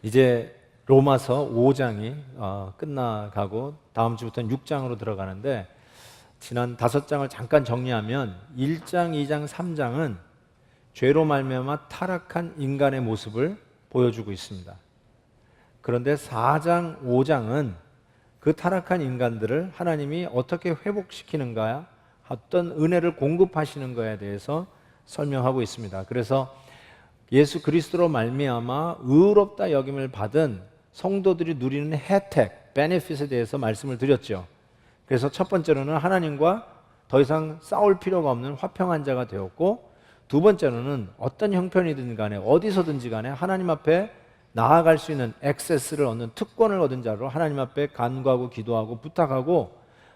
이제 로마서 5장이 끝나가고 다음 주부터는 6장으로 들어가는데, 지난 5장을 잠깐 정리하면 1장, 2장, 3장은 죄로 말미암아 타락한 인간의 모습을 보여주고 있습니다. 그런데 4장, 5장은 그 타락한 인간들을 하나님이 어떻게 회복시키는가, 어떤 은혜를 공급하시는 것에 대해서 설명하고 있습니다. 그래서 예수 그리스도로 말미암아 의롭다 여김을 받은 성도들이 누리는 혜택, 베네핏에 대해서 말씀을 드렸죠. 그래서 첫 번째로는 하나님과 더 이상 싸울 필요가 없는 화평한 자가 되었고, 두 번째로는 어떤 형편이든 간에 어디서든지 간에 하나님 앞에 나아갈 수 있는 액세스를 얻는, 특권을 얻은 자로 하나님 앞에 간구하고 기도하고 부탁하고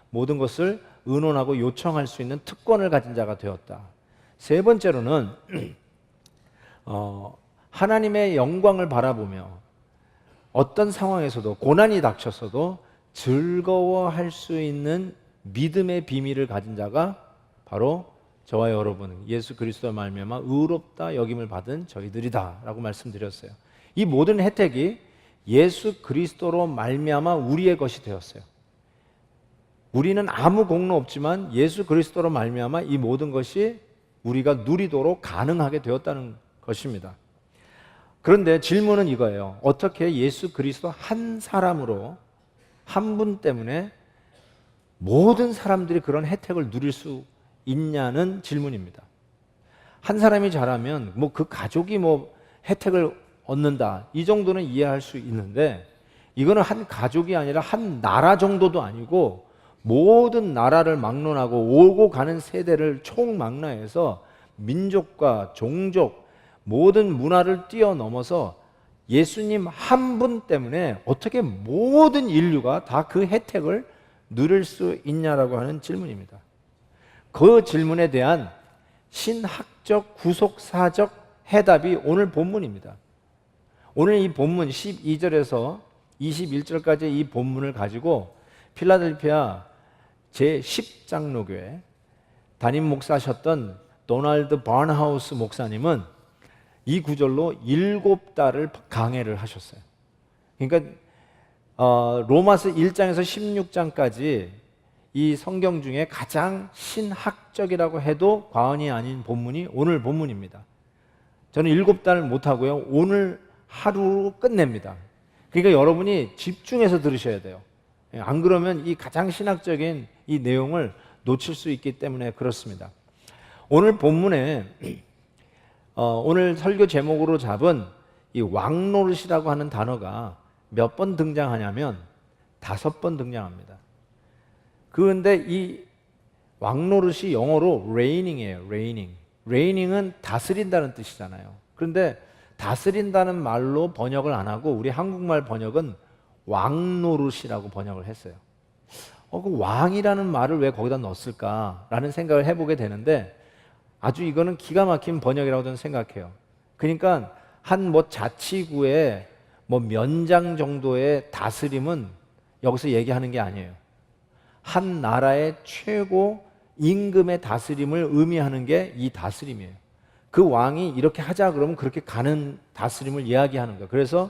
모든 것을 의논하고 요청할 수 있는 특권을 가진 자가 되었다. 세 번째로는 하나님의 영광을 바라보며 어떤 상황에서도, 고난이 닥쳤어도 즐거워할 수 있는 믿음의 비밀을 가진 자가 바로 저와 여러분, 예수 그리스도의 말미암아 의롭다 여김을 받은 저희들이다 라고 말씀드렸어요. 이 모든 혜택이 예수 그리스도로 말미암아 우리의 것이 되었어요. 우리는 아무 공로 없지만 예수 그리스도로 말미암아 이 모든 것이 우리가 누리도록 가능하게 되었다는 것입니다. 그런데 질문은 이거예요. 어떻게 예수 그리스도 한 사람으로, 한 분 때문에 모든 사람들이 그런 혜택을 누릴 수 있냐는 질문입니다. 한 사람이 잘하면 그 가족이 혜택을 얻는다, 이 정도는 이해할 수 있는데, 이거는 한 가족이 아니라 한 나라 정도도 아니고 모든 나라를 막론하고 오고 가는 세대를 총망라해서 민족과 종족, 모든 문화를 뛰어넘어서 예수님 한 분 때문에 어떻게 모든 인류가 다 그 혜택을 누릴 수 있냐라고 하는 질문입니다. 그 질문에 대한 신학적, 구속사적 해답이 오늘 본문입니다. 오늘 이 본문 12절에서 21절까지 이 본문을 가지고 필라델피아 제10장로교회 담임 목사셨던 도널드 바하우스 목사님은 이 구절로 7달을 강해를 하셨어요. 그러니까 로마서 1장에서 16장까지 이 성경 중에 가장 신학적이라고 해도 과언이 아닌 본문이 오늘 본문입니다. 저는 7달 못하고요, 오늘 하루 끝냅니다. 그러니까 여러분이 집중해서 들으셔야 돼요. 안 그러면 이 가장 신학적인 이 내용을 놓칠 수 있기 때문에 그렇습니다. 오늘 본문에 오늘 설교 제목으로 잡은 이 왕노릇이라고 하는 단어가 몇 번 등장하냐면 5번 등장합니다. 그런데 이 왕노릇이 영어로 reigning이에요. reigning은 다스린다는 뜻이잖아요. 그런데 다스린다는 말로 번역을 안 하고 우리 한국말 번역은 왕노릇이라고 번역을 했어요. 그 왕이라는 말을 왜 거기다 넣었을까라는 생각을 해보게 되는데, 아주 이거는 기가 막힌 번역이라고 저는 생각해요. 그러니까 한 자치구의 면장 정도의 다스림은 여기서 얘기하는 게 아니에요. 한 나라의 최고 임금의 다스림을 의미하는 게 이 다스림이에요. 그 왕이 이렇게 하자 그러면 그렇게 가는 다스림을 이야기하는 거예요. 그래서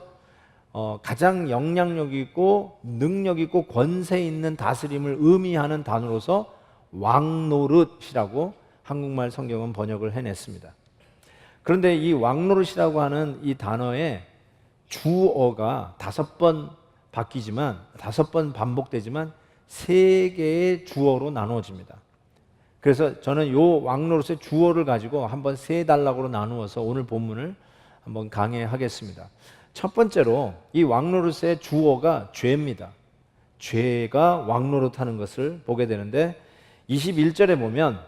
가장 영향력 있고 능력 있고 권세 있는 다스림을 의미하는 단어로서 왕노릇이라고 한국말 성경은 번역을 해냈습니다. 그런데 이 왕노릇이라고 하는 이 단어의 주어가 5번 바뀌지만, 5번 반복되지만 3개의 주어로 나누어집니다. 그래서 저는 이 왕노릇의 주어를 가지고 한번 3단락으로 나누어서 오늘 본문을 한번 강해하겠습니다. 첫 번째로 이 왕노릇의 주어가 죄입니다. 죄가 왕노릇하는 것을 보게 되는데, 21절에 보면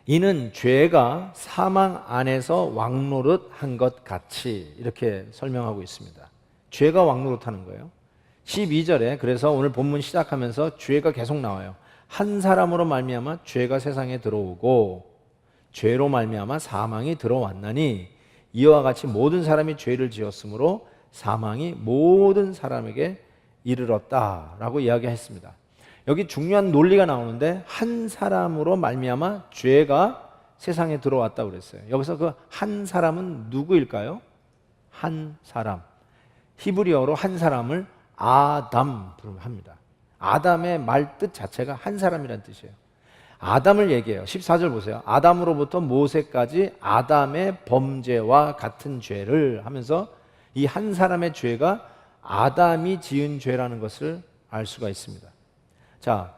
이는 죄가 사망 안에서 왕노릇한 것 같이, 이렇게 설명하고 있습니다. 죄가 왕노릇하는 거예요. 12절에 그래서 오늘 본문 시작하면서 죄가 계속 나와요. 한 사람으로 말미암아 죄가 세상에 들어오고 죄로 말미암아 사망이 들어왔나니 이와 같이 모든 사람이 죄를 지었으므로 사망이 모든 사람에게 이르렀다라고 이야기했습니다. 여기 중요한 논리가 나오는데, 한 사람으로 말미암아 죄가 세상에 들어왔다고 그랬어요. 여기서 그 한 사람은 누구일까요? 한 사람. 히브리어로 한 사람을 아담 합니다. 아담의 말 뜻 자체가 한 사람이라는 뜻이에요. 아담을 얘기해요. 14절 보세요. 아담으로부터 모세까지 아담의 범죄와 같은 죄를 하면서 이 한 사람의 죄가 아담이 지은 죄라는 것을 알 수가 있습니다. 자,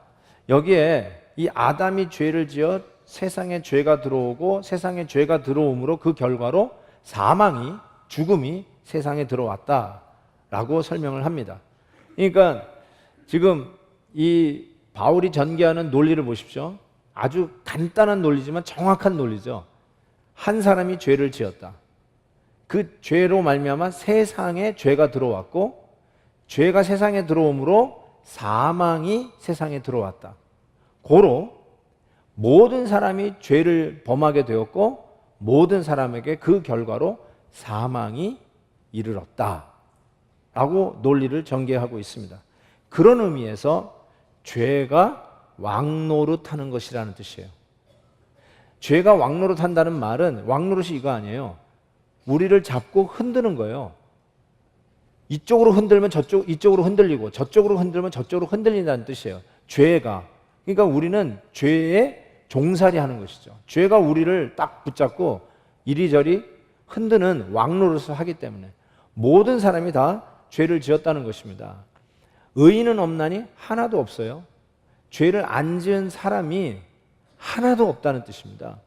여기에 이 아담이 죄를 지어 세상에 죄가 들어오고 세상에 죄가 들어옴으로 그 결과로 사망이, 죽음이 세상에 들어왔다라고 설명을 합니다. 그러니까 지금 이 바울이 전개하는 논리를 보십시오. 아주 간단한 논리지만 정확한 논리죠. 한 사람이 죄를 지었다. 그 죄로 말미암아 세상에 죄가 들어왔고 죄가 세상에 들어옴으로 사망이 세상에 들어왔다. 고로 모든 사람이 죄를 범하게 되었고 모든 사람에게 그 결과로 사망이 이르렀다 라고 논리를 전개하고 있습니다. 그런 의미에서 죄가 왕노릇하는 것이라는 뜻이에요. 죄가 왕노릇한다는 말은 왕노릇이 이거 아니에요. 우리를 잡고 흔드는 거예요. 이쪽으로 흔들면 이쪽으로 흔들리고 저쪽으로 흔들면 저쪽으로 흔들린다는 뜻이에요. 죄가. 그러니까 우리는 죄에 종살이 하는 것이죠. 죄가 우리를 딱 붙잡고 이리저리 흔드는 왕노릇을 하기 때문에 모든 사람이 다 죄를 지었다는 것입니다. 의인은 없나니 하나도 없어요. 죄를 안 지은 사람이 하나도 없다는 뜻입니다.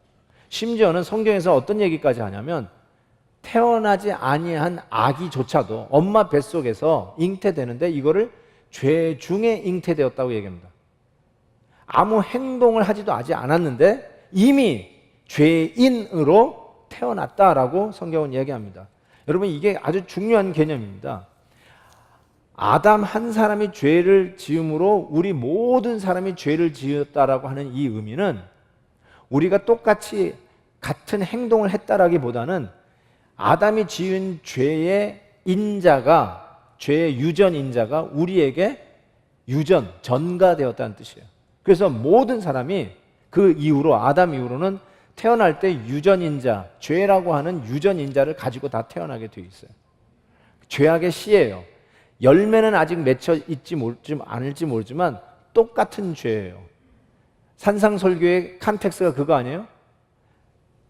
심지어는 성경에서 어떤 얘기까지 하냐면 태어나지 아니한 아기조차도 엄마 뱃속에서 잉태되는데 이거를 죄 중에 잉태되었다고 얘기합니다. 아무 행동을 하지도 하지 않았는데 이미 죄인으로 태어났다라고 성경은 얘기합니다. 여러분 이게 아주 중요한 개념입니다. 아담 한 사람이 죄를 지음으로 우리 모든 사람이 죄를 지었다라고 하는 이 의미는 우리가 똑같이 같은 행동을 했다라기보다는 아담이 지은 죄의 인자가, 죄의 유전 인자가 우리에게 전가되었다는 뜻이에요. 그래서 모든 사람이 그 이후로 아담 이후로는 태어날 때 유전인자, 죄라고 하는 유전인자를 가지고 다 태어나게 되어 있어요. 죄악의 씨예요. 열매는 아직 맺혀 있지 않을지 모르지만 똑같은 죄예요. 산상설교의 컨텍스트가 그거 아니에요?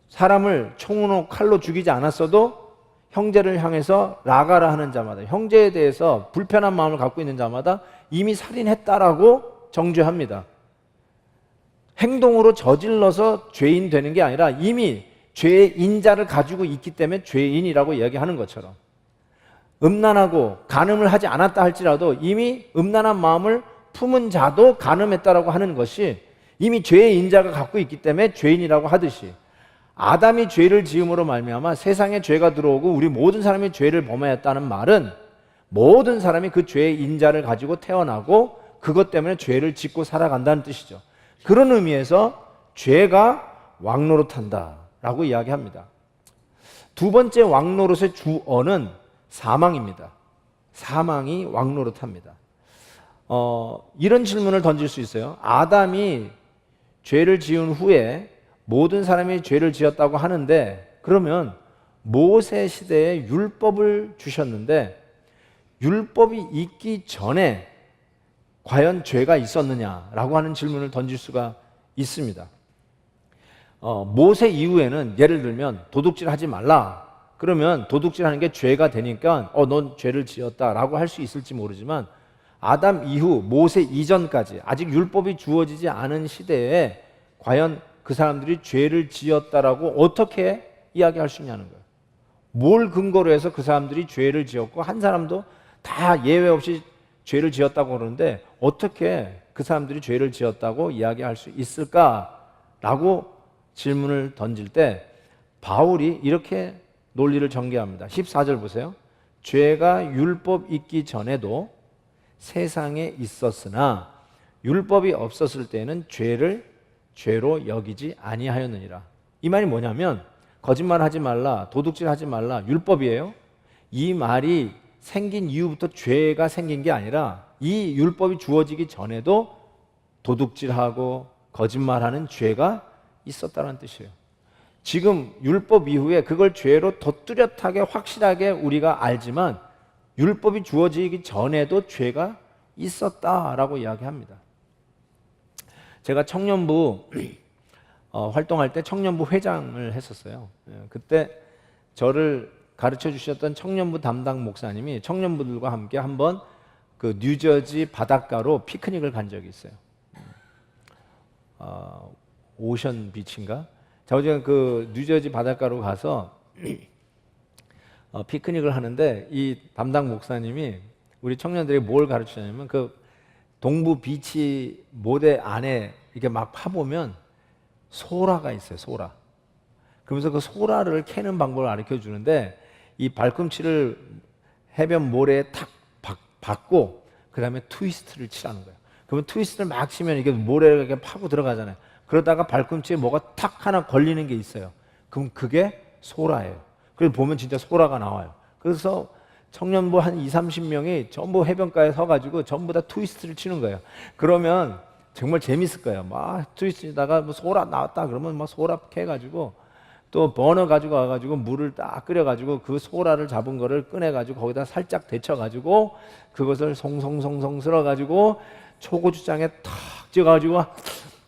사람을 총으로 칼로 죽이지 않았어도 형제를 향해서 라가라 하는 자마다, 형제에 대해서 불편한 마음을 갖고 있는 자마다 이미 살인했다라고 정죄합니다. 행동으로 저질러서 죄인 되는 게 아니라 이미 죄의 인자를 가지고 있기 때문에 죄인이라고 이야기하는 것처럼 음란하고 간음을 하지 않았다 할지라도 이미 음란한 마음을 품은 자도 간음했다라고 하는 것이 이미 죄의 인자가 갖고 있기 때문에 죄인이라고 하듯이 아담이 죄를 지음으로 말미암아 세상에 죄가 들어오고 우리 모든 사람이 죄를 범하였다는 말은 모든 사람이 그 죄의 인자를 가지고 태어나고 그것 때문에 죄를 짓고 살아간다는 뜻이죠. 그런 의미에서 죄가 왕노릇한다라고 이야기합니다. 두 번째 왕노릇의 주어는 사망입니다. 사망이 왕노릇합니다. 이런 질문을 던질 수 있어요. 아담이 죄를 지은 후에 모든 사람이 죄를 지었다고 하는데 그러면 모세 시대에 율법을 주셨는데 율법이 있기 전에 과연 죄가 있었느냐라고 하는 질문을 던질 수가 있습니다. 모세 이후에는 예를 들면 도둑질 하지 말라. 그러면 도둑질하는 게 죄가 되니까 넌 죄를 지었다라고 할 수 있을지 모르지만 아담 이후 모세 이전까지 아직 율법이 주어지지 않은 시대에 과연 그 사람들이 죄를 지었다라고 어떻게 이야기할 수 있냐는 거예요. 뭘 근거로 해서 그 사람들이 죄를 지었고 한 사람도 다 예외 없이 죄를 지었다고 그러는데 어떻게 그 사람들이 죄를 지었다고 이야기할 수 있을까라고 질문을 던질 때 바울이 이렇게 논리를 전개합니다. 14절 보세요. 죄가 율법 있기 전에도 세상에 있었으나 율법이 없었을 때는 죄를 죄로 여기지 아니하였느니라. 이 말이 뭐냐면 거짓말하지 말라, 도둑질하지 말라 율법이에요. 이 말이 생긴 이후부터 죄가 생긴 게 아니라 이 율법이 주어지기 전에도 도둑질하고 거짓말하는 죄가 있었다는 뜻이에요. 지금 율법 이후에 그걸 죄로 더 뚜렷하게 확실하게 우리가 알지만 율법이 주어지기 전에도 죄가 있었다라고 이야기합니다. 제가 청년부 활동할 때 청년부 회장을 했었어요. 그때 저를 가르쳐 주셨던 청년부 담당 목사님이 청년부들과 함께 한번 그 뉴저지 바닷가로 피크닉을 간 적이 있어요. 오션 비치인가? 자, 어제 그 뉴저지 바닷가로 가서 피크닉을 하는데 이 담당 목사님이 우리 청년들에게 뭘 가르치냐면 그 동부 비치 모래 안에 이렇게 막 파보면 소라가 있어요. 소라. 그러면서 그 소라를 캐는 방법을 가르쳐 주는데 이 발꿈치를 해변 모래에 탁 박고 그 다음에 트위스트를 치라는 거예요. 그러면 트위스트를 막 치면 이게 모래를 이렇게 파고 들어가잖아요. 그러다가 발꿈치에 뭐가 탁 하나 걸리는 게 있어요. 그럼 그게 소라예요. 그래서 보면 진짜 소라가 나와요. 그래서 청년부 한 20-30명이 전부 해변가에 서가지고 전부 다 트위스트를 치는 거예요. 그러면 정말 재밌을 거예요. 막 트위스트다가 뭐 소라 나왔다 그러면 막 소라 캐가지고 또 버너 가지고 와가지고 물을 딱 끓여가지고 그 소라를 잡은 거를 꺼내가지고 거기다 살짝 데쳐가지고 그것을 송송송송 쓸어가지고 초고추장에 탁 찍어가지고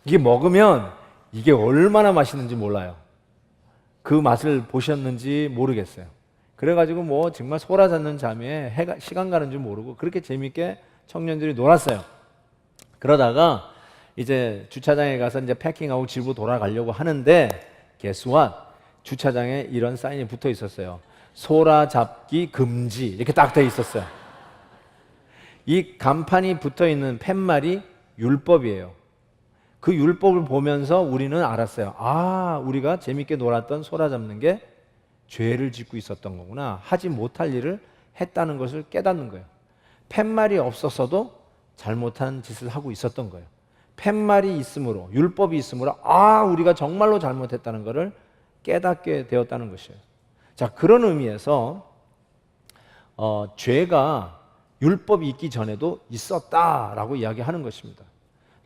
이게 먹으면 이게 얼마나 맛있는지 몰라요. 그 맛을 보셨는지 모르겠어요. 그래가지고 뭐 정말 소라 잡는 잠에 시간 가는 줄 모르고 그렇게 재밌게 청년들이 놀았어요. 그러다가 이제 주차장에 가서 이제 패킹하고 집으로 돌아가려고 하는데 guess what? 주차장에 이런 사인이 붙어 있었어요. 소라 잡기 금지 이렇게 딱 돼 있었어요. 이 간판이 붙어 있는 팻말이 율법이에요. 그 율법을 보면서 우리는 알았어요. 아, 우리가 재밌게 놀았던 소라 잡는 게 죄를 짓고 있었던 거구나. 하지 못할 일을 했다는 것을 깨닫는 거예요. 팻말이 없었어도 잘못한 짓을 하고 있었던 거예요. 팻말이 있으므로, 율법이 있으므로 아, 우리가 정말로 잘못했다는 것을 깨닫게 되었다는 것이에요. 자, 그런 의미에서 죄가 율법이 있기 전에도 있었다라고 이야기하는 것입니다.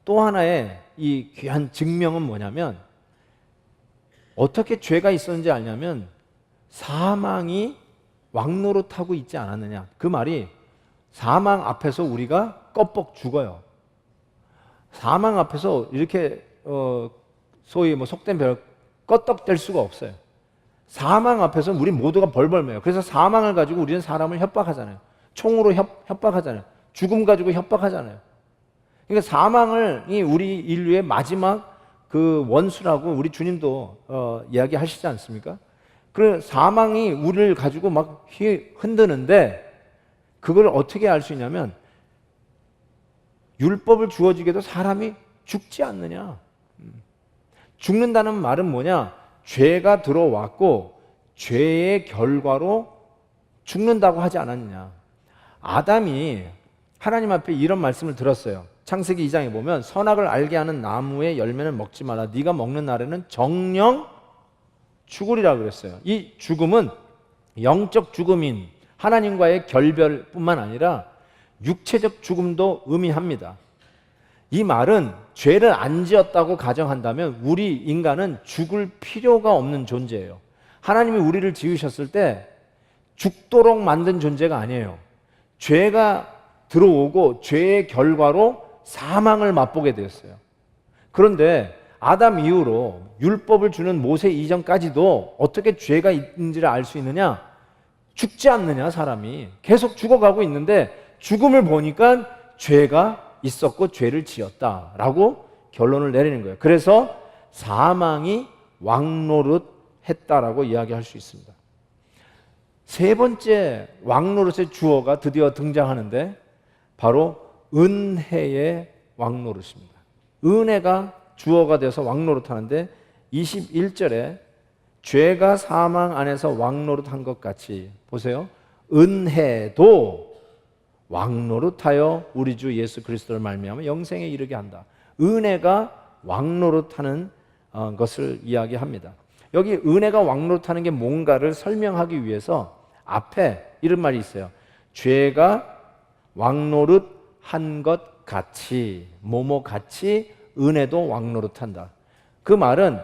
또 하나의 이 귀한 증명은 뭐냐면 어떻게 죄가 있었는지 알냐면 사망이 왕노릇하고 있지 않았느냐. 그 말이 사망 앞에서 우리가 껍벅 죽어요. 사망 앞에서 이렇게 소위 뭐 속된 별 껐떡댈 수가 없어요. 사망 앞에서 우리 모두가 벌벌 매요. 그래서 사망을 가지고 우리는 사람을 협박하잖아요. 총으로 협박하잖아요. 죽음 가지고 협박하잖아요. 그러니까 사망이 우리 인류의 마지막 그 원수라고 우리 주님도 이야기하시지 않습니까? 그 사망이 우리를 가지고 막 흔드는데 그걸 어떻게 알 수 있냐면 율법을 주어지게도 사람이 죽지 않느냐. 죽는다는 말은 뭐냐? 죄가 들어왔고 죄의 결과로 죽는다고 하지 않았느냐. 아담이 하나님 앞에 이런 말씀을 들었어요. 창세기 2장에 보면 선악을 알게 하는 나무의 열매는 먹지 마라. 네가 먹는 날에는 정령 죽으리라 그랬어요. 이 죽음은 영적 죽음인 하나님과의 결별뿐만 아니라 육체적 죽음도 의미합니다. 이 말은 죄를 안 지었다고 가정한다면 우리 인간은 죽을 필요가 없는 존재예요. 하나님이 우리를 지으셨을 때 죽도록 만든 존재가 아니에요. 죄가 들어오고 죄의 결과로 사망을 맛보게 되었어요. 그런데 아담 이후로 율법을 주는 모세 이전까지도 어떻게 죄가 있는지를 알 수 있느냐? 죽지 않느냐 사람이. 계속 죽어가고 있는데 죽음을 보니까 죄가 있었고 죄를 지었다라고 결론을 내리는 거예요. 그래서 사망이 왕노릇했다라고 이야기할 수 있습니다. 세 번째 왕노릇의 주어가 드디어 등장하는데 바로 은혜의 왕노릇입니다. 은혜가 주어가 돼서 왕노릇하는데 21절에 죄가 사망 안에서 왕노릇한 것 같이 보세요. 은혜도 왕노릇하여 우리 주 예수 그리스도를 말미암아 영생에 이르게 한다. 은혜가 왕노릇하는 것을 이야기합니다. 여기 은혜가 왕노릇하는 게 뭔가를 설명하기 위해서 앞에 이런 말이 있어요. 죄가 왕노릇한 것 같이 뭐뭐 같이 은혜도 왕노릇한다. 그 말은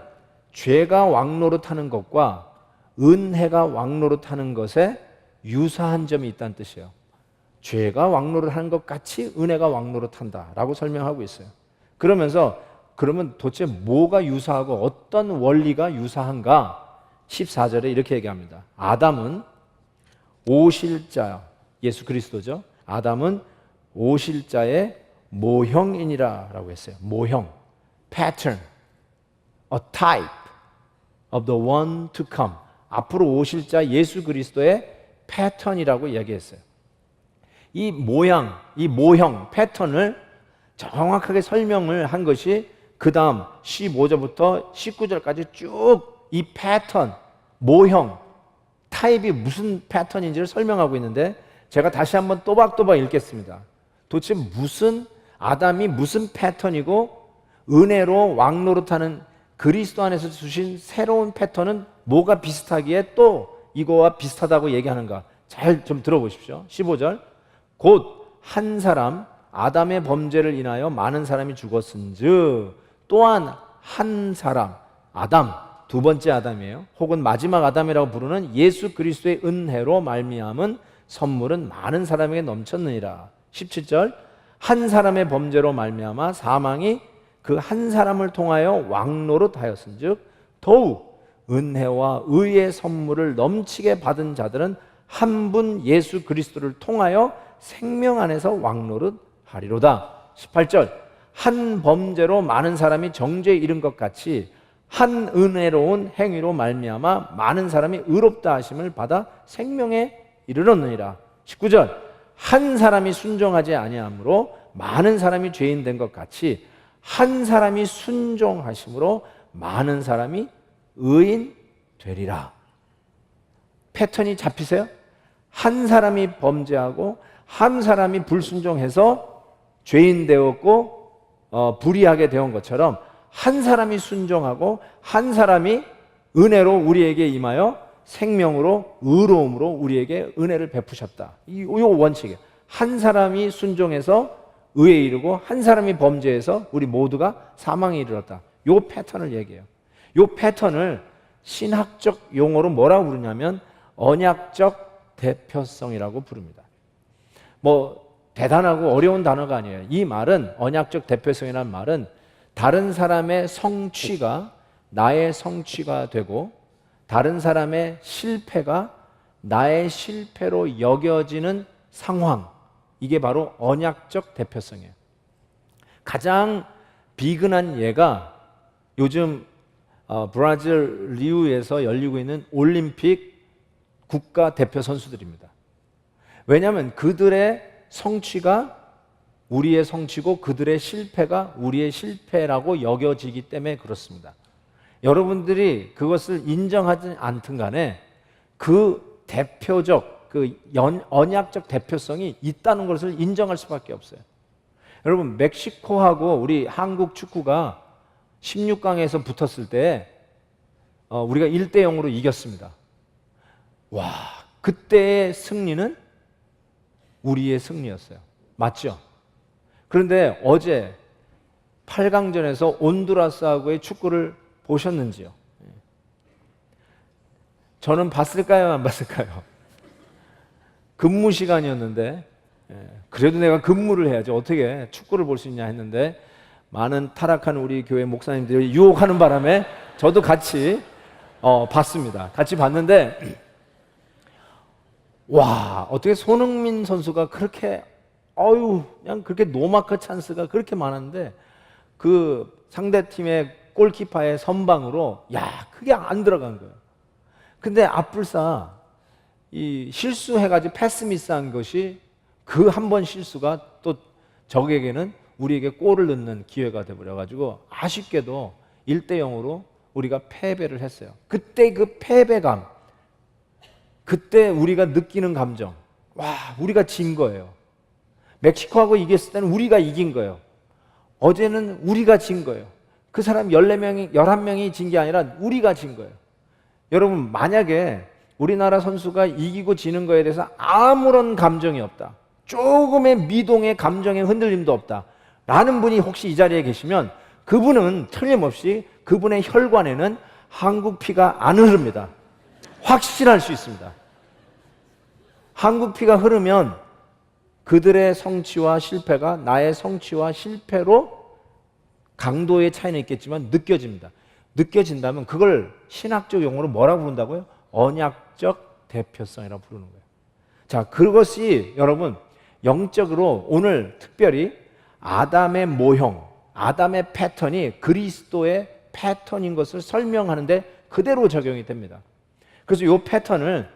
죄가 왕노릇하는 것과 은혜가 왕노릇하는 것에 유사한 점이 있다는 뜻이에요. 죄가 왕노릇 하는 것 같이 은혜가 왕노릇 한다라고 설명하고 있어요. 그러면서 그러면 도대체 뭐가 유사하고 어떤 원리가 유사한가? 14절에 이렇게 얘기합니다. 아담은 오실 자, 예수 그리스도죠. 아담은 오실 자의 모형이니라 라고 했어요. 모형, pattern, a type of the one to come. 앞으로 오실 자 예수 그리스도의 패턴이라고 이야기했어요. 이 모양, 이 모형, 패턴을 정확하게 설명을 한 것이 그 다음 15절부터 19절까지 쭉 이 패턴, 모형, 타입이 무슨 패턴인지를 설명하고 있는데 제가 다시 한번 또박또박 읽겠습니다. 도대체 아담이 무슨 패턴이고 은혜로 왕노릇하는 그리스도 안에서 주신 새로운 패턴은 뭐가 비슷하기에 또 이거와 비슷하다고 얘기하는가? 잘 좀 들어보십시오. 15절. 곧 한 사람 아담의 범죄를 인하여 많은 사람이 죽었은즉 또한 한 사람 아담 두 번째 아담이에요. 혹은 마지막 아담이라고 부르는 예수 그리스도의 은혜로 말미암은 선물은 많은 사람에게 넘쳤느니라. 17절. 한 사람의 범죄로 말미암아 사망이 그 한 사람을 통하여 왕노릇하였은즉 더욱 은혜와 의의 선물을 넘치게 받은 자들은 한 분 예수 그리스도를 통하여 생명 안에서 왕노릇하리로다. 18절. 한 범죄로 많은 사람이 정죄에 이른 것 같이 한 은혜로운 행위로 말미암아 많은 사람이 의롭다 하심을 받아 생명에 이르렀느니라. 19절. 한 사람이 순종하지 아니함으로 많은 사람이 죄인 된 것 같이 한 사람이 순종하심으로 많은 사람이 의인 되리라. 패턴이 잡히세요? 한 사람이 범죄하고 한 사람이 불순종해서 죄인 되었고 불의하게 되온 것처럼 한 사람이 순종하고 한 사람이 은혜로 우리에게 임하여 생명으로 의로움으로 우리에게 은혜를 베푸셨다. 이 원칙이에요. 한 사람이 순종해서 의에 이르고 한 사람이 범죄해서 우리 모두가 사망에 이르렀다. 이 패턴을 얘기해요. 이 패턴을 신학적 용어로 뭐라고 부르냐면 언약적 대표성이라고 부릅니다. 뭐 대단하고 어려운 단어가 아니에요. 이 말은 언약적 대표성이라는 말은 다른 사람의 성취가 나의 성취가 되고 다른 사람의 실패가 나의 실패로 여겨지는 상황, 이게 바로 언약적 대표성이에요. 가장 비근한 예가 요즘 브라질 리우에서 열리고 있는 올림픽 국가 대표 선수들입니다. 왜냐하면 그들의 성취가 우리의 성취고 그들의 실패가 우리의 실패라고 여겨지기 때문에 그렇습니다. 여러분들이 그것을 인정하지 않든 간에 그 대표적 언약적 대표성이 있다는 것을 인정할 수밖에 없어요. 여러분, 멕시코하고 우리 한국 축구가 16강에서 붙었을 때 우리가 1대0으로 이겼습니다. 와, 그때의 승리는 우리의 승리였어요. 맞죠? 그런데 어제 8강전에서 온두라스하고의 축구를 보셨는지요? 저는 봤을까요? 안 봤을까요? 근무 시간이었는데 그래도 내가 근무를 해야지 어떻게 축구를 볼 수 있냐 했는데 많은 타락한 우리 교회 목사님들이 유혹하는 바람에 저도 같이 봤습니다. 같이 봤는데 와, 어떻게 손흥민 선수가 그렇게 그냥 그렇게 노마크 찬스가 그렇게 많았는데 그 상대팀의 골키퍼의 선방으로 그게 안 들어간 거예요. 근데 앞불사 이 실수해가지고 패스 미스한 것이 그 한 번 실수가 또 적에게는 우리에게 골을 넣는 기회가 돼버려가지고 아쉽게도 1대0으로 우리가 패배를 했어요. 그때 그 패배감, 그때 우리가 느끼는 감정, 우리가 진 거예요. 멕시코하고 이겼을 때는 우리가 이긴 거예요. 어제는 우리가 진 거예요. 그 사람 11명이 진 게 아니라 우리가 진 거예요. 여러분, 만약에 우리나라 선수가 이기고 지는 거에 대해서 아무런 감정이 없다, 조금의 미동의 감정의 흔들림도 없다 라는 분이 혹시 이 자리에 계시면 그분은 틀림없이 그분의 혈관에는 한국 피가 안 흐릅니다. 확실할 수 있습니다. 한국 피가 흐르면 그들의 성취와 실패가 나의 성취와 실패로 강도의 차이는 있겠지만 느껴집니다. 느껴진다면 그걸 신학적 용어로 뭐라고 부른다고요? 언약적 대표성이라고 부르는 거예요. 자, 그것이 여러분 영적으로 오늘 특별히 아담의 모형, 아담의 패턴이 그리스도의 패턴인 것을 설명하는데 그대로 적용이 됩니다. 그래서 이 패턴을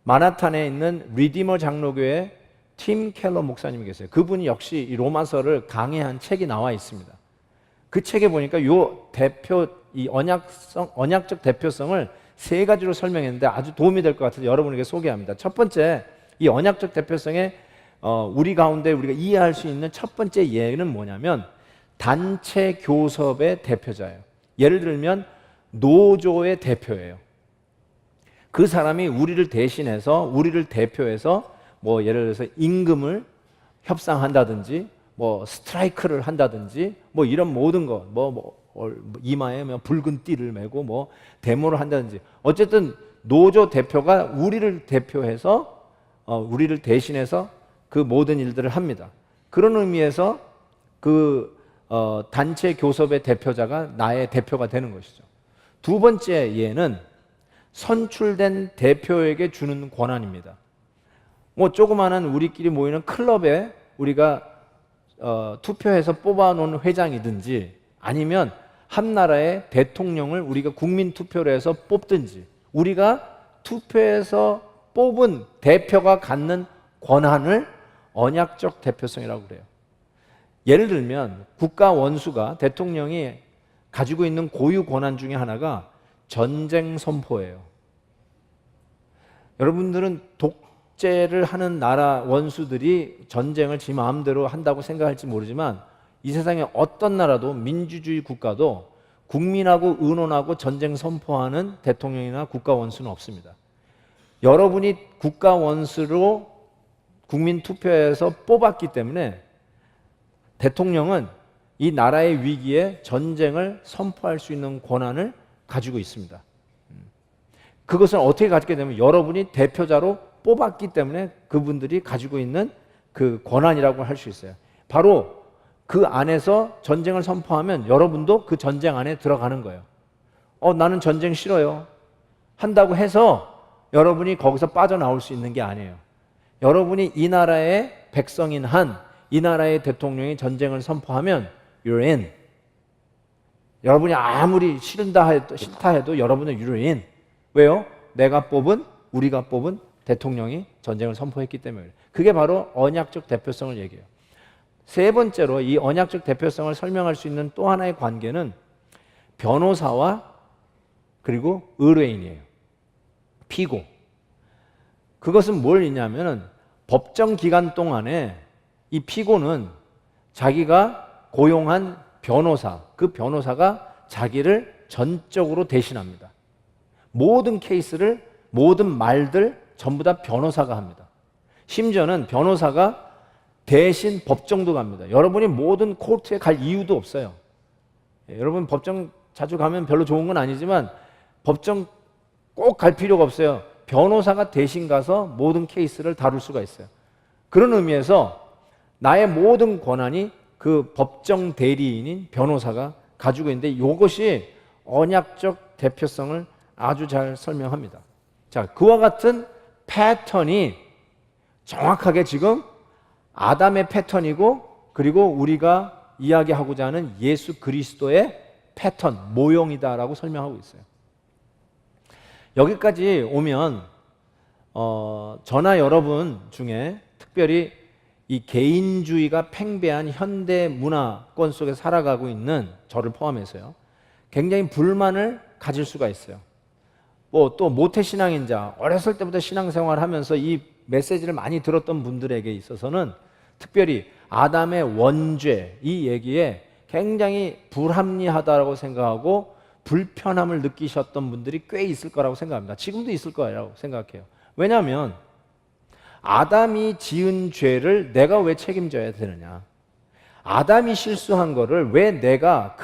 마나탄에 있는 리디머 장로교회 팀 켈러 목사님이 계세요. 그분이 역시 이 로마서를 강해한 책이 나와 있습니다. 그 책에 보니까 이 언약적 대표성을 세 가지로 설명했는데 아주 도움이 될 것 같아서 여러분에게 소개합니다. 첫 번째, 이 언약적 대표성의 우리 가운데 우리가 이해할 수 있는 첫 번째 예는 뭐냐면 단체 교섭의 대표자예요. 예를 들면 노조의 대표예요. 그 사람이 우리를 대신해서 우리를 대표해서 뭐 예를 들어서 임금을 협상한다든지 뭐 스트라이크를 한다든지 뭐 이런 모든 것 이마에 붉은 띠를 메고 뭐 데모를 한다든지 어쨌든 노조 대표가 우리를 대표해서 우리를 대신해서 그 모든 일들을 합니다. 그런 의미에서 단체 교섭의 대표자가 나의 대표가 되는 것이죠. 두 번째 예는 선출된 대표에게 주는 권한입니다. 뭐 조그마한 우리끼리 모이는 클럽에 우리가 투표해서 뽑아놓은 회장이든지 아니면 한 나라의 대통령을 우리가 국민 투표를 해서 뽑든지 우리가 투표해서 뽑은 대표가 갖는 권한을 언약적 대표성이라고 그래요. 예를 들면 국가 원수가 대통령이 가지고 있는 고유 권한 중에 하나가 전쟁 선포예요. 여러분들은 독재를 하는 나라 원수들이 전쟁을 지 마음대로 한다고 생각할지 모르지만 이 세상에 어떤 나라도 민주주의 국가도 국민하고 의논하고 전쟁 선포하는 대통령이나 국가 원수는 없습니다. 여러분이 국가 원수로 국민 투표에서 뽑았기 때문에 대통령은 이 나라의 위기에 전쟁을 선포할 수 있는 권한을 가지고 있습니다. 그것은 어떻게 가지게 되면 여러분이 대표자로 뽑았기 때문에 그분들이 가지고 있는 그 권한이라고 할 수 있어요. 바로 그 안에서 전쟁을 선포하면 여러분도 그 전쟁 안에 들어가는 거예요. 나는 전쟁 싫어요 한다고 해서 여러분이 거기서 빠져나올 수 있는 게 아니에요. 여러분이 이 나라의 백성인 이 나라의 대통령이 전쟁을 선포하면 you're in. 여러분이 아무리 싫다 해도 여러분은 you're in. 왜요? 우리가 뽑은 대통령이 전쟁을 선포했기 때문에. 그게 바로 언약적 대표성을 얘기해요. 세 번째로 이 언약적 대표성을 설명할 수 있는 또 하나의 관계는 변호사와 그리고 의뢰인이에요. 피고. 그것은 뭘 있냐면은 법정 기간 동안에 이 피고는 자기가 고용한 변호사, 그 변호사가 자기를 전적으로 대신합니다. 모든 케이스를, 모든 말들 전부 다 변호사가 합니다. 심지어는 변호사가 대신 법정도 갑니다. 여러분이 모든 코र्트에 갈 이유도 없어요. 여러분 법정 자주 가면 별로 좋은 건 아니지만 법정 꼭 갈 필요가 없어요. 변호사가 대신 가서 모든 케이스를 다룰 수가 있어요. 그런 의미에서 나의 모든 권한이 그 법정 대리인인 변호사가 가지고 있는데 이것이 언약적 대표성을 아주 잘 설명합니다. 자, 그와 같은 패턴이 정확하게 지금 아담의 패턴이고 그리고 우리가 이야기하고자 하는 예수 그리스도의 패턴, 모형이다라고 설명하고 있어요. 여기까지 오면 저나 여러분 중에 특별히 이 개인주의가 팽배한 현대 문화권 속에 살아가고 있는 저를 포함해서요, 굉장히 불만을 가질 수가 있어요. 또 모태신앙인자, 어렸을 때부터 신앙생활을 하면서 이 메시지를 많이 들었던 분들에게 있어서는 특별히 아담의 원죄, 이 얘기에 굉장히 불합리하다고 생각하고 불편함을 느끼셨던 분들이 꽤 있을 거라고 생각합니다. 지금도 있을 거라고 생각해요. 왜냐하면 아담이 지은 죄를 내가 왜 책임져야 되느냐? 아담이 실수한 거를 왜 내가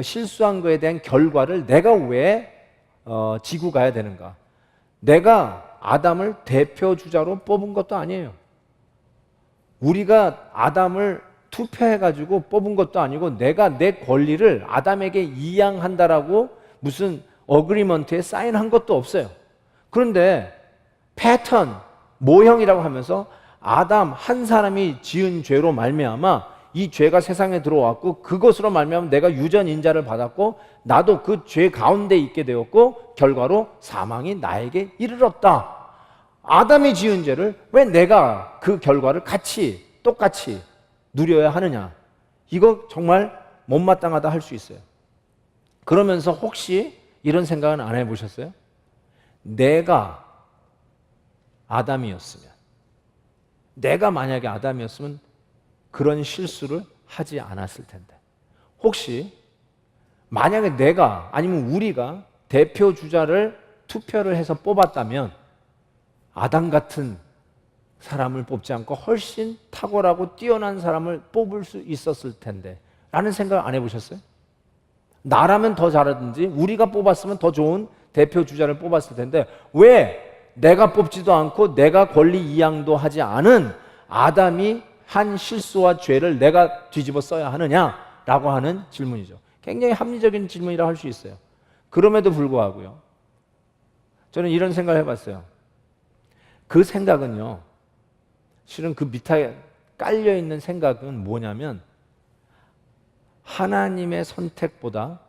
실수한 거에 대한 결과를 내가 왜 지고 가야 되는가? 내가 아담을 대표 주자로 뽑은 것도 아니에요. 우리가 아담을 투표해가지고 뽑은 것도 아니고 내가 내 권리를 아담에게 이양한다라고 무슨 어그리먼트에 사인한 것도 없어요. 그런데 패턴, 모형이라고 하면서 아담 한 사람이 지은 죄로 말미암아 이 죄가 세상에 들어왔고 그것으로 말미암아 내가 유전인자를 받았고 나도 그 죄 가운데 있게 되었고 결과로 사망이 나에게 이르렀다. 아담이 지은 죄를 왜 내가 그 결과를 똑같이 누려야 하느냐. 이거 정말 못마땅하다 할 수 있어요. 그러면서 혹시 이런 생각은 안 해보셨어요? 내가 아담이었으면, 내가 만약에 아담이었으면 그런 실수를 하지 않았을 텐데, 혹시 만약에 내가 아니면 우리가 대표 주자를 투표를 해서 뽑았다면 아담 같은 사람을 뽑지 않고 훨씬 탁월하고 뛰어난 사람을 뽑을 수 있었을 텐데 라는 생각을 안 해보셨어요? 나라면 더 잘하든지 우리가 뽑았으면 더 좋은 대표 주자를 뽑았을 텐데 왜 내가 뽑지도 않고 내가 권리 이양도 하지 않은 아담이 한 실수와 죄를 내가 뒤집어 써야 하느냐라고 하는 질문이죠. 굉장히 합리적인 질문이라고 할 수 있어요. 그럼에도 불구하고요, 저는 이런 생각을 해봤어요. 그 생각은요, 실은 그 밑에 깔려있는 생각은 뭐냐면 하나님의 선택보다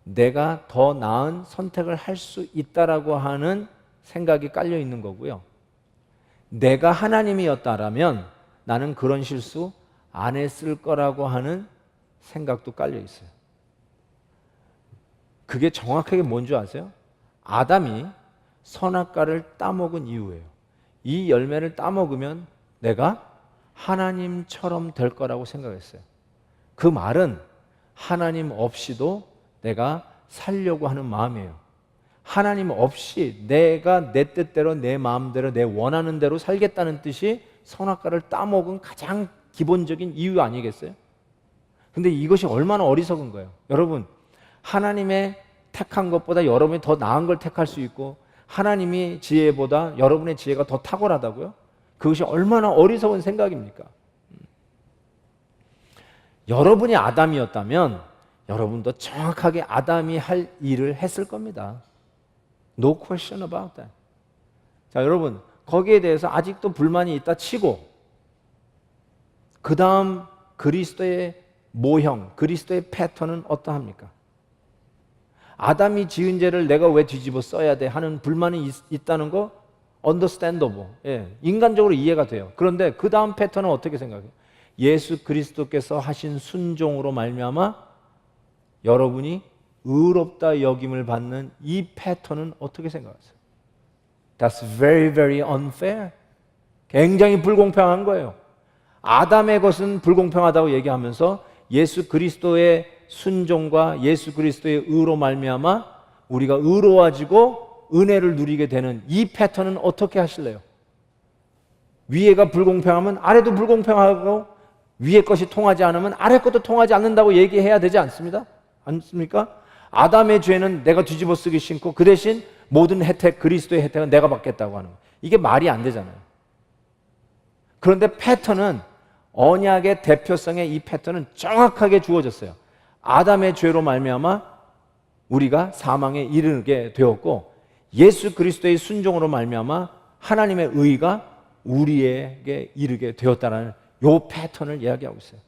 내가 더 나은 선택을 할 수 있다라고 하는 생각이 깔려있는 거고요. 내가 하나님이었다라면 나는 그런 실수 안 했을 거라고 하는 생각도 깔려있어요. 그게 정확하게 뭔지 아세요? 아담이 선악과를 따먹은 이유예요. 이 열매를 따먹으면 내가 하나님처럼 될 거라고 생각했어요. 그 말은 하나님 없이도 내가 살려고 하는 마음이에요. 하나님 없이 내가 내 뜻대로 내 마음대로 내 원하는 대로 살겠다는 뜻이 선악과를 따먹은 가장 기본적인 이유 아니겠어요? 근데 이것이 얼마나 어리석은 거예요. 여러분, 하나님의 택한 것보다 여러분이 더 나은 걸 택할 수 있고 하나님의 지혜보다 여러분의 지혜가 더 탁월하다고요? 그것이 얼마나 어리석은 생각입니까? 여러분이 아담이었다면 여러분도 정확하게 아담이 할 일을 했을 겁니다. No question about that. 자, 여러분, 거기에 대해서 아직도 불만이 있다 치고 그 다음 그리스도의 모형, 그리스도의 패턴은 어떠합니까? 아담이 지은 죄를 내가 왜 뒤집어 써야 돼 하는 불만이 있다는 거 understandable. 예, 인간적으로 이해가 돼요. 그런데 그 다음 패턴은 어떻게 생각해요? 예수 그리스도께서 하신 순종으로 말미암아 여러분이 의롭다 여김을 받는 이 패턴은 어떻게 생각하세요? That's very, very unfair. 굉장히 불공평한 거예요. 아담의 것은 불공평하다고 얘기하면서 예수 그리스도의 순종과 예수 그리스도의 의로 말미암아 우리가 의로워지고 은혜를 누리게 되는 이 패턴은 어떻게 하실래요? 위에가 불공평하면 아래도 불공평하고 위에 것이 통하지 않으면 아래 것도 통하지 않는다고 얘기해야 되지 않습니까? 아담의 죄는 내가 뒤집어 쓰기 싫고 그 대신 모든 혜택, 그리스도의 혜택은 내가 받겠다고 하는 거예요. 이게 말이 안 되잖아요. 그런데 패턴은 언약의 대표성의 이 패턴은 정확하게 주어졌어요. 아담의 죄로 말미암아 우리가 사망에 이르게 되었고 예수 그리스도의 순종으로 말미암아 하나님의 의가 우리에게 이르게 되었다는 이 패턴을 이야기하고 있어요.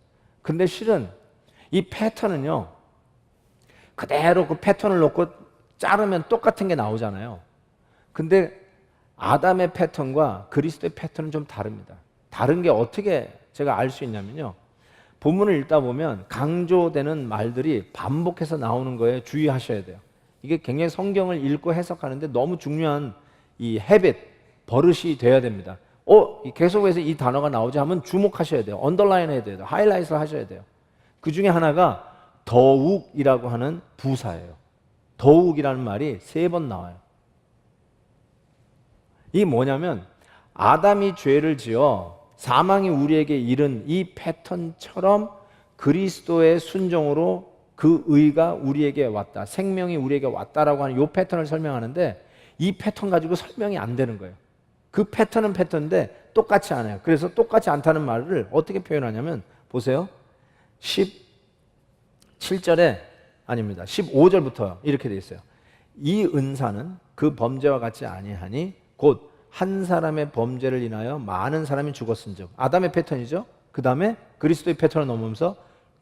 그런데 실은 이 패턴은요, 그대로 그 패턴을 놓고 자르면 똑같은 게 나오잖아요. 근데 아담의 패턴과 그리스도의 패턴은 좀 다릅니다. 다른 게 어떻게 제가 알 수 있냐면요, 본문을 읽다 보면 강조되는 말들이 반복해서 나오는 거에 주의하셔야 돼요. 이게 굉장히 성경을 읽고 해석하는데 너무 중요한 이 헤빗, 버릇이 돼야 됩니다. 계속해서 이 단어가 나오지 하면 주목하셔야 돼요. 언더라인 해야 돼요. 하이라이트를 하셔야 돼요. 그 중에 하나가 더욱이라고 하는 부사예요. 더욱이라는 말이 3번 나와요. 이게 뭐냐면 아담이 죄를 지어 사망이 우리에게 이른 이 패턴처럼 그리스도의 순종으로 그 의가 우리에게 왔다, 생명이 우리에게 왔다라고 하는 이 패턴을 설명하는데 이 패턴 가지고 설명이 안 되는 거예요. 그 패턴은 패턴인데 똑같지 않아요. 그래서 똑같지 않다는 말을 어떻게 표현하냐면 보세요. 17절에 아닙니다. 15절부터 이렇게 되어 있어요. 이 은사는 그 범죄와 같지 아니하니 곧 한 사람의 범죄를 인하여 많은 사람이 죽었은즉, 아담의 패턴이죠. 그 다음에 그리스도의 패턴을 넘으면서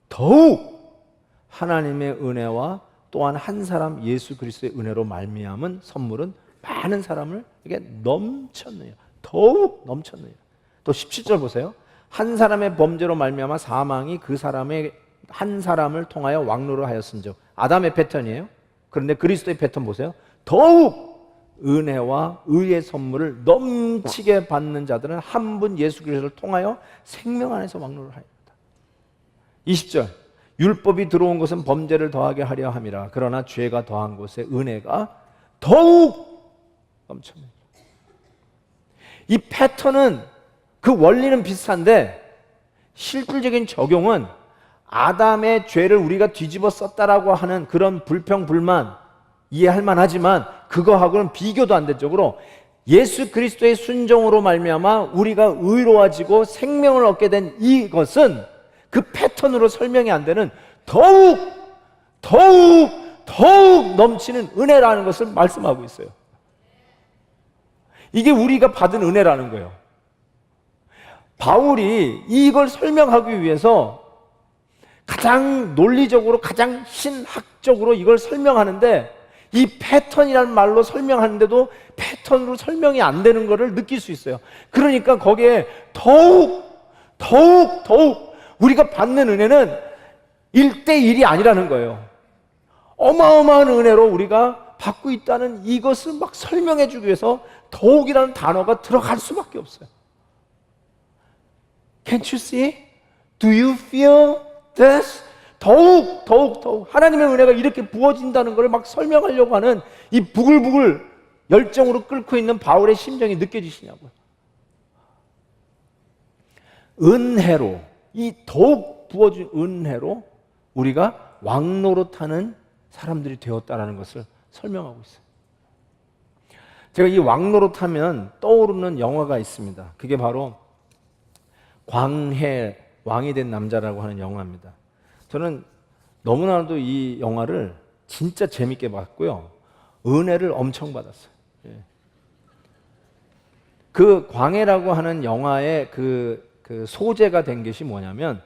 더욱 하나님의 은혜와 또한 한 사람 예수 그리스도의 은혜로 말미암은 선물은 많은 사람을 이게 넘쳤느니라. 더욱 넘쳤느니라. 또 17절 보세요. 한 사람의 범죄로 말미암아 사망이 그 사람의 한 사람을 통하여 왕노를 하였은즉, 아담의 패턴이에요. 그런데 그리스도의 패턴 보세요. 더욱 은혜와 의의 선물을 넘치게 받는 자들은 한 분 예수 그리스도를 통하여 생명 안에서 왕노를 하였다. 20절. 율법이 들어온 것은 범죄를 더하게 하려 함이라. 그러나 죄가 더한 곳에 은혜가 더욱 넘쳤느니라. 이 패턴은, 그 원리는 비슷한데 실질적인 적용은 아담의 죄를 우리가 뒤집어 썼다라고 하는 그런 불평, 불만 이해할 만하지만 그거하고는 비교도 안 될 적으로 예수 그리스도의 순종으로 말미암아 우리가 의로워지고 생명을 얻게 된 이것은 그 패턴으로 설명이 안 되는 더욱 넘치는 은혜라는 것을 말씀하고 있어요. 이게 우리가 받은 은혜라는 거예요. 바울이 이걸 설명하기 위해서 가장 논리적으로, 가장 신학적으로 이걸 설명하는데, 이 패턴이라는 말로 설명하는데도 패턴으로 설명이 안 되는 것을 느낄 수 있어요. 그러니까 거기에 더욱 우리가 받는 은혜는 1대1이 아니라는 거예요. 어마어마한 은혜로 우리가 받고 있다는 이것을 막 설명해 주기 위해서 더욱이라는 단어가 들어갈 수밖에 없어요. Can't you see? Do you feel this? 더욱 하나님의 은혜가 이렇게 부어진다는 것을 막 설명하려고 하는 이 부글부글 열정으로 끓고 있는 바울의 심정이 느껴지시냐고요. 은혜로, 이 더욱 부어진 은혜로 우리가 왕노릇하는 사람들이 되었다는 것을 설명하고 있어요. 제가 이 왕노릇하면 떠오르는 영화가 있습니다. 그게 바로 광해, 왕이 된 남자라고 하는 영화입니다. 저는 너무나도 이 영화를 진짜 재밌게 봤고요. 은혜를 엄청 받았어요. 그 광해라고 하는 영화의 그 소재가 된 것이 뭐냐면,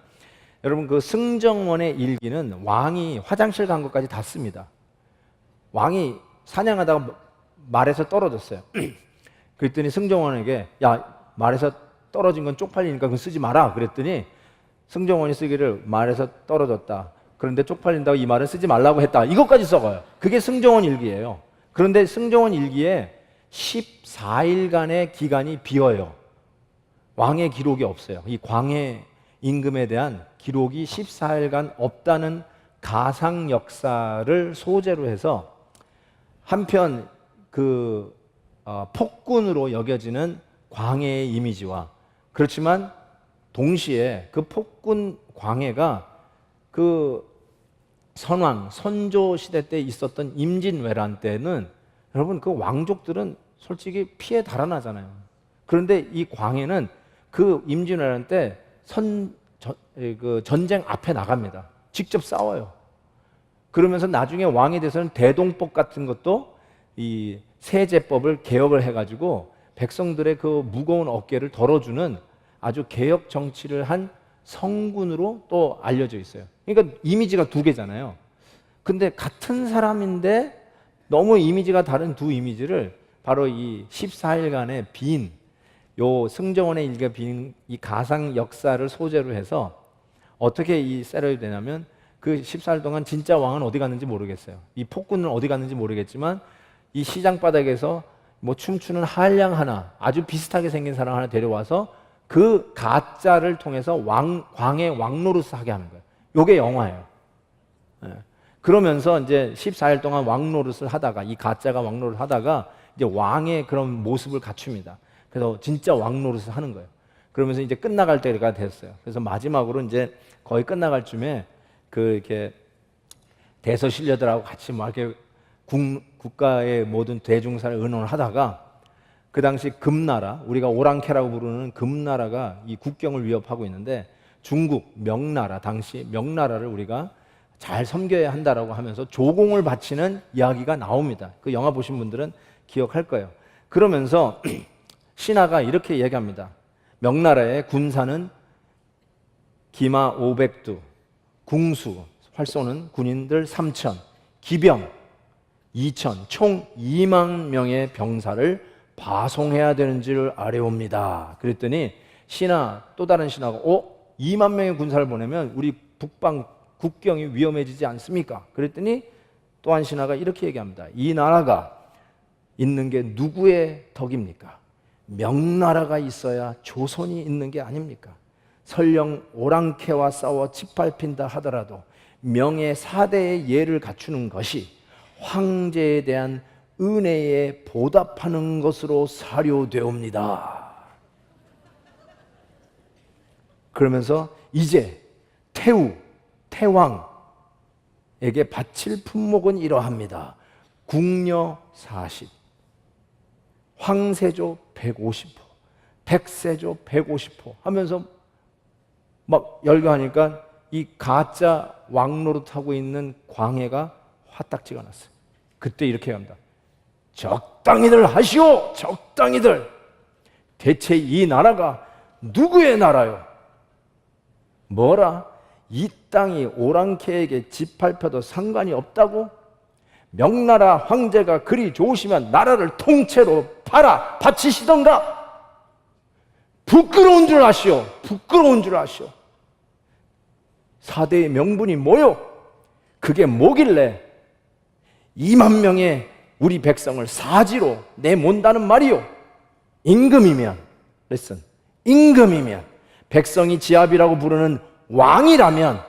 여러분 그 승정원의 일기는 왕이 화장실 간 것까지 다 씁니다. 왕이 사냥하다가 말에서 떨어졌어요. 그랬더니 승정원에게, 야, 말에서 떨어진 건 쪽팔리니까 그거 쓰지 마라 그랬더니 승정원이 쓰기를 말에서 떨어졌다. 그런데 쪽팔린다고 이 말을 쓰지 말라고 했다. 이것까지 써가요. 그게 승정원 일기예요. 그런데 승정원 일기에 14일간의 기간이 비어요. 왕의 기록이 없어요. 이 광해 임금에 대한 기록이 14일간 없다는 가상 역사를 소재로 해서 한편 그 폭군으로 여겨지는 광해의 이미지와, 그렇지만 동시에 그 폭군 광해가 그 선왕, 선조 시대 때 있었던 임진왜란 때는 여러분 그 왕족들은 솔직히 피해 달아나잖아요. 그런데 이 광해는 그 임진왜란 때 그 전쟁 앞에 나갑니다. 직접 싸워요. 그러면서 나중에 왕이 돼서는 대동법 같은 것도 이 세제법을 개혁을 해가지고 백성들의 그 무거운 어깨를 덜어주는 아주 개혁 정치를 한 성군으로 또 알려져 있어요. 그러니까 이미지가 두 개잖아요. 근데 같은 사람인데 너무 이미지가 다른 두 이미지를 바로 이 14일간의 빈, 요 승정원의 일기가 빈 이 가상 역사를 소재로 해서 어떻게 이 썰어야 되냐면, 그 14일 동안 진짜 왕은 어디 갔는지 모르겠어요. 이 폭군은 어디 갔는지 모르겠지만 이 시장 바닥에서 뭐 춤추는 한량 하나, 아주 비슷하게 생긴 사람 하나 데려와서 그 가짜를 통해서 광해 왕노릇을 하게 하는 거예요. 요게 영화예요. 그러면서 이제 14일 동안 왕노릇을 하다가, 이 가짜가 왕노릇을 하다가 이제 왕의 그런 모습을 갖춥니다. 그래서 진짜 왕노릇을 하는 거예요. 그러면서 이제 끝나갈 때가 됐어요. 그래서 마지막으로 이제 거의 끝나갈 쯤에 그 이렇게 대서신료들하고 같이 막 이렇게 국가의 모든 대중사를 의논을 하다가 그 당시 금나라, 우리가 오랑캐라고 부르는 금나라가 이 국경을 위협하고 있는데 중국 명나라, 당시 명나라를 우리가 잘 섬겨야 한다라고 하면서 조공을 바치는 이야기가 나옵니다. 그 영화 보신 분들은 기억할 거예요. 그러면서 신하가 이렇게 얘기합니다. 명나라의 군사는 기마 500두, 궁수, 활 쏘는 군인들 3,000, 기병 2,000, 총 2만 명의 병사를 파송해야 되는 줄 아뢰옵니다. 그랬더니 또 다른 신하가 2만 명의 군사를 보내면 우리 북방 국경이 위험해지지 않습니까? 그랬더니 또 한 신하가 이렇게 얘기합니다. 이 나라가 있는 게 누구의 덕입니까? 명나라가 있어야 조선이 있는 게 아닙니까? 설령 오랑캐와 싸워 짓밟힌다 하더라도 명의 4대의 예를 갖추는 것이 황제에 대한 은혜에 보답하는 것으로 사료되옵니다. 그러면서 이제 태왕에게 바칠 품목은 이러합니다. 궁녀 40, 황세조 150호, 백세조 150호 하면서 막 열거하니까 이 가짜 왕노릇하고 있는 광해가 화딱지가 났어요. 그때 이렇게 합니다. 적당히들 하시오. 적당히들. 대체 이 나라가 누구의 나라요? 뭐라? 이 땅이 오랑캐에게 짓밟혀도 상관이 없다고? 명나라 황제가 그리 좋으시면 나라를 통째로 바치시던가? 부끄러운 줄 아시오. 부끄러운 줄 아시오. 4대의 명분이 뭐요? 그게 뭐길래 2만 명의 우리 백성을 사지로 내몬다는 말이요? 임금이면 백성이 지압이라고 부르는 왕이라면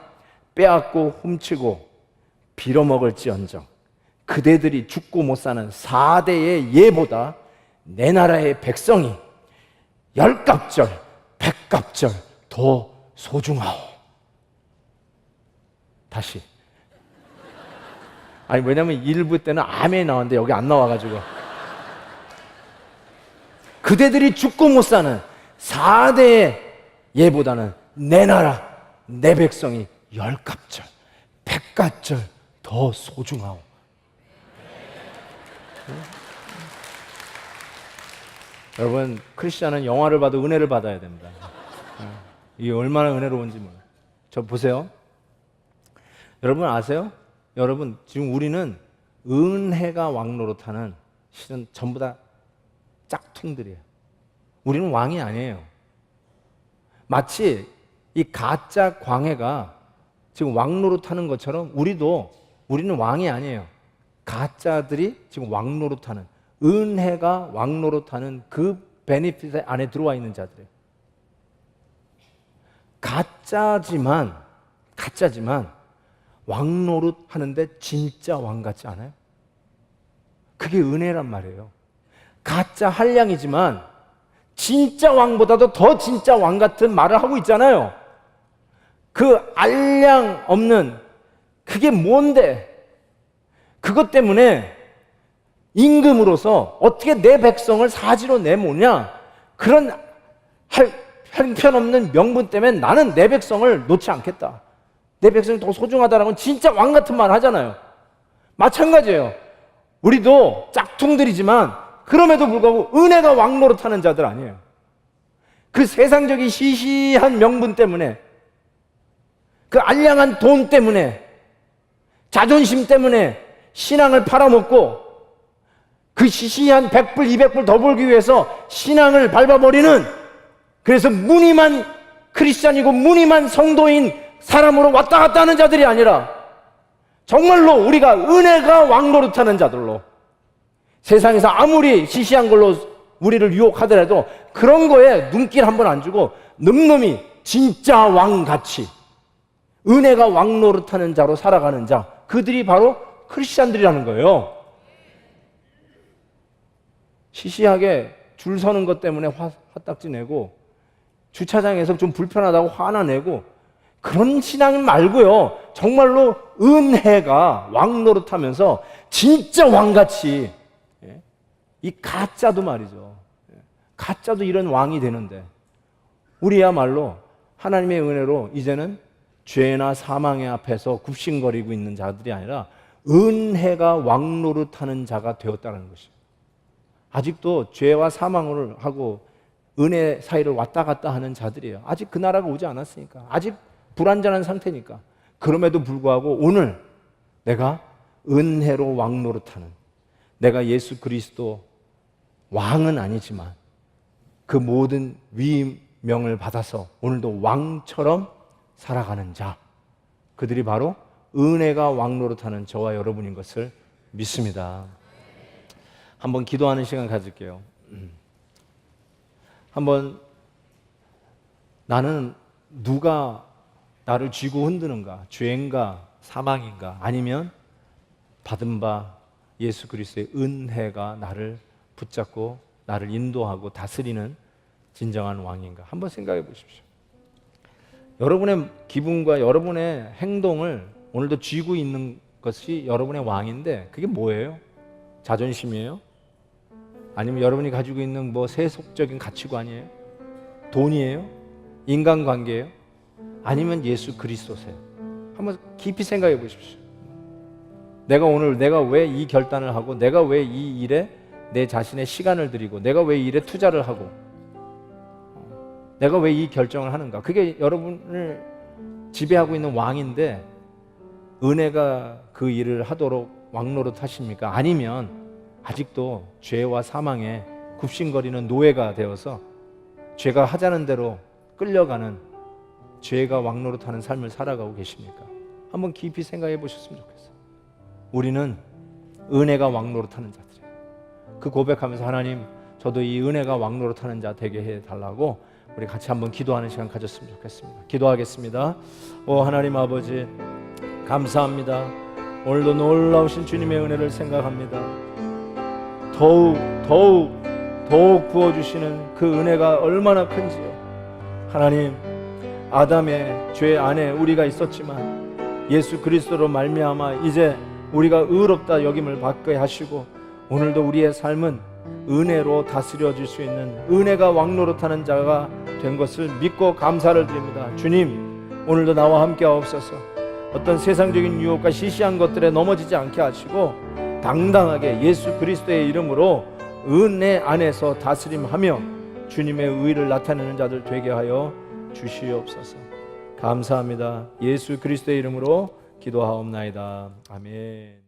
빼앗고 훔치고 빌어먹을지언정 그대들이 죽고 못 사는 4대의 예보다 내 나라의 백성이 10갑절, 100갑절 더 소중하오. 다시. 아니 왜냐면 1부 때는 아멘이 나왔는데 여기 안 나와가지고 그대들이 죽고 못 사는 4대의 예보다는 내 나라, 내 백성이 10갑절, 100갑절 더 소중하오. 여러분 크리스찬은 영화를 봐도 은혜를 받아야 됩니다. 이게 얼마나 은혜로운지 몰라요. 저 보세요. 여러분 아세요? 여러분 지금 우리는 은혜가 왕노릇하는 실은 전부 다 짝퉁들이에요. 우리는 왕이 아니에요. 마치 이 가짜 광해가 지금 왕노릇하는 것처럼 우리는 왕이 아니에요. 가짜들이 지금 왕노릇하는, 은혜가 왕노릇하는 그 베네핏 안에 들어와 있는 자들이에요. 가짜지만 왕노릇 하는데 진짜 왕 같지 않아요? 그게 은혜란 말이에요. 가짜 한량이지만 진짜 왕보다도 더 진짜 왕 같은 말을 하고 있잖아요. 그 알량 없는 그게 뭔데? 그것 때문에 임금으로서 어떻게 내 백성을 사지로 내모냐? 그런 형편없는 명분 때문에 나는 내 백성을 놓지 않겠다. 내 백성이 더 소중하다라는 건 진짜 왕 같은 말 하잖아요. 마찬가지예요. 우리도 짝퉁들이지만 그럼에도 불구하고 은혜가 왕노릇하는 자들 아니에요. 그 세상적인 시시한 명분 때문에, 그 알량한 돈 때문에, 자존심 때문에 신앙을 팔아먹고 그 시시한 100불, 200불 더 벌기 위해서 신앙을 밟아버리는, 그래서 무늬만 크리스찬이고 무늬만 성도인 사람으로 왔다 갔다 하는 자들이 아니라 정말로 우리가 은혜가 왕노릇하는 자들로, 세상에서 아무리 시시한 걸로 우리를 유혹하더라도 그런 거에 눈길 한번 안 주고 늠름히 진짜 왕같이 은혜가 왕노릇하는 자로 살아가는 자, 그들이 바로 크리스찬들이라는 거예요. 시시하게 줄 서는 것 때문에 화딱지 내고 주차장에서 좀 불편하다고 화나 내고 그런 신앙 말고요, 정말로 은혜가 왕노릇하면서 진짜 왕같이, 이 가짜도 말이죠, 가짜도 이런 왕이 되는데 우리야말로 하나님의 은혜로 이제는 죄나 사망의 앞에서 굽신거리고 있는 자들이 아니라 은혜가 왕노릇하는 자가 되었다는 것이에요. 아직도 죄와 사망을 하고 은혜 사이를 왔다 갔다 하는 자들이에요. 아직 그 나라가 오지 않았으니까. 아직 불완전한 상태니까. 그럼에도 불구하고 오늘 내가 은혜로 왕노릇하는, 내가 예수 그리스도 왕은 아니지만 그 모든 위명을 받아서 오늘도 왕처럼 살아가는 자, 그들이 바로 은혜가 왕노릇하는 저와 여러분인 것을 믿습니다. 한번 기도하는 시간 가질게요. 한번 나는 누가 나를 쥐고 흔드는가? 죄인가? 사망인가? 아니면 받은 바 예수 그리스도의 은혜가 나를 붙잡고 나를 인도하고 다스리는 진정한 왕인가? 한번 생각해 보십시오. 여러분의 기분과 여러분의 행동을 오늘도 쥐고 있는 것이 여러분의 왕인데 그게 뭐예요? 자존심이에요? 아니면 여러분이 가지고 있는 뭐 세속적인 가치관이에요? 돈이에요? 인간관계예요? 아니면 예수 그리스도세요? 한번 깊이 생각해 보십시오. 내가 왜 이 결단을 하고 내가 왜 이 일에 내 자신의 시간을 들이고 내가 왜 이 일에 투자를 하고 내가 왜 이 결정을 하는가? 그게 여러분을 지배하고 있는 왕인데 은혜가 그 일을 하도록 왕노릇 하십니까? 아니면 아직도 죄와 사망에 굽신거리는 노예가 되어서 죄가 하자는 대로 끌려가는 죄가 왕노릇하는 삶을 살아가고 계십니까? 한번 깊이 생각해 보셨으면 좋겠어요. 우리는 은혜가 왕노릇하는 자들이에요. 그 고백하면서 하나님, 저도 이 은혜가 왕노릇하는 자 되게 해달라고 우리 같이 한번 기도하는 시간 가졌으면 좋겠습니다. 기도하겠습니다. 오 하나님 아버지, 감사합니다. 오늘도 놀라우신 주님의 은혜를 생각합니다. 더욱 부어주시는 그 은혜가 얼마나 큰지요. 하나님, 아담의 죄 안에 우리가 있었지만 예수 그리스도로 말미암아 이제 우리가 의롭다 여김을 받게 하시고 오늘도 우리의 삶은 은혜로 다스려질 수 있는 은혜가 왕노릇하는 자가 된 것을 믿고 감사를 드립니다. 주님, 오늘도 나와 함께 하옵소서. 어떤 세상적인 유혹과 시시한 것들에 넘어지지 않게 하시고 당당하게 예수 그리스도의 이름으로 은혜 안에서 다스림하며 주님의 의를 나타내는 자들 되게 하여 주시옵소서. 감사합니다. 예수 그리스도의 이름으로 기도하옵나이다. 아멘.